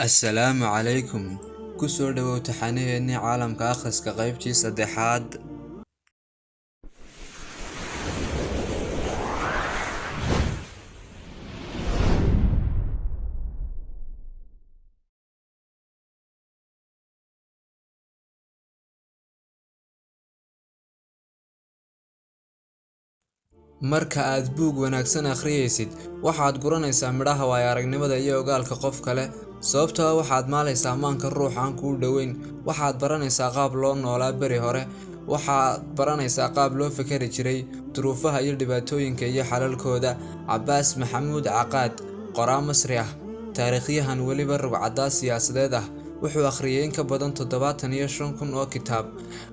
Assalaamu calaykum. Ku soo dhawow taxanaheennii caalamka akhriska qaybtii saddexaad. Marka aad buug wanaagsan akhriyaysid, waxaad guranaysaa midhaha waayo-aragnimada iyo ogaalka qof kale, sababtoo ah waxaad maalaysaa maanka ruux aan kuu dhoweyn. Waxaad baranaysaa qaab loo noolaa beri hore, waxaad baranaysaa qaab loo fekeri jiray, duruufaha iyo dhibaatooyinka iyo xalalkooda. Cabbaas Maxamuud Caqaad, qoraa Masri ah, taariikhyahan weliba rugcadaa siyaasadeed ah, wuxuu akhriyay in ka badan 75,000 oo kitaab.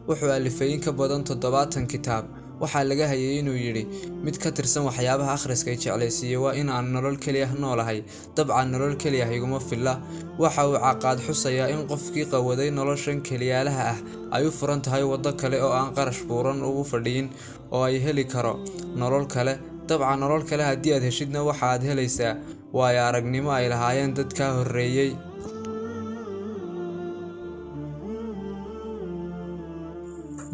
Wuxuu alifay in ka badan 70 kitaab. Waxaa laga hayay inuu yidhi, mid ka tirsan waxyaabaha akhriska ay jeclaysiiyey waa in aan nolol keliya noolahay. Dabcan nolol keliya iguma filla. Waxa uu Caqaad xusayaa in qofkii qawaday noloshan keliyaalaha ah ay u furan tahay waddo kale oo aan qarash buuran ugu fadhiyin, oo ay heli karo nolol kale. Dabcan nolol kale haddii aad heshidna waxaad helaysaa waayo-aragnimo ay lahaayeen dad kaa horreeyay.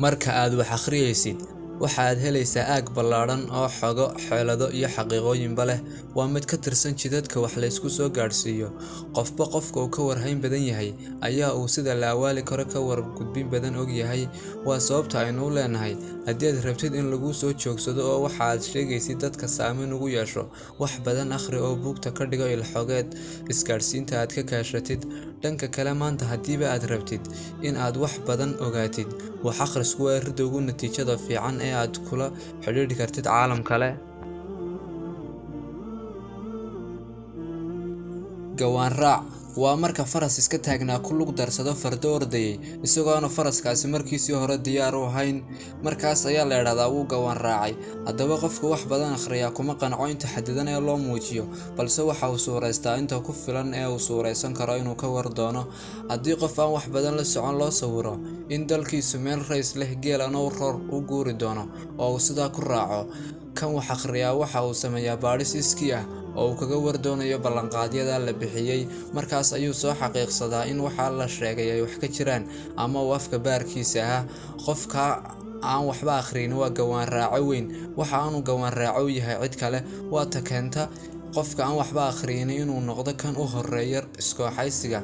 Marka aad wax akhriyaysid, waxaad helaysaa aag ballaadhan oo xogo, xeelado iyo xaqiiqooyinba leh. Waa mid ka tirsan jidadka wax la isku soo gaadhsiiyo. Qofba qofka uu ka warhayn badan yahay ayaa uu sida la awaali karo ka wargudbin badan og yahay. Waa sababta aynu u leenahay, haddii aad rabtid in laguu soo joogsado oo waxa aad sheegaysid dadka saameyn ugu yeesho, wax badan akhri oo buugta ka dhigo il xogeed isgaadhsiinta aad ka kaashatid. Dhanka kale, maanta haddiiba aad rabtid in aad wax badan ogaatid, wax akhrisku waa ridda ugu natiijada fiican ee aad kula xidhiidhi kartid caalam kale. Gawaan raac waa marka faras iska taagnaa ku lug darsado fardo ordayay, isagoona faraskaasi markiisii hore diyaar u ahayn. Markaas ayaa la yidhaahdaa wuu gawaan raacay. Haddaba qofka wax badan akhriyaa kuma qanco inta xadidan ee loo muujiyo, balse waxa uu suuraystaa inta ku filan ee uu suuraysan karo inuu ka war doono. Haddii qof aan wax badan la socon loo sawiro in dalkiisu meel rays leh, geelana uu roor u guuri doono, oo uu sidaa ku raaco, kan wax akhriyaa waxa uu sameeyaa baadhis iskii ah oo uu kaga war doonayo ballanqaadyada la bixiyay. Markaas ayuu soo xaqiiqsadaa in waxa la sheegay ay wax ka jiraan, ama uu afka baarkiisa ah. Qofka aan waxba akhriyin waa gawaan raaco weyn. Waxa aanu gawaan raaco u yahay cid kale, waa ta keenta qofka aan waxba akhriyin inuu noqdo kan u horeeya iskooxaysiga,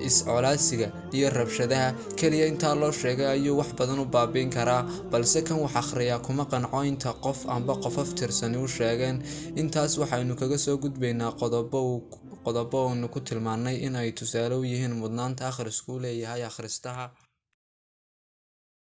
is-colaadsiga iyo rabshadaha. Keliya intaa loo sheegay ayuu wax badan u baabi'in karaa, balse kan wax akhriyaa kuma qanco inta qof amba qofaf tirsani u sheegeen. Intaas waxaynu kaga soo gudbaynaa qodobo aynu ku tilmaannay in ay tusaale u yihiin mudnaanta akhrisku u leeyahay akhristaha.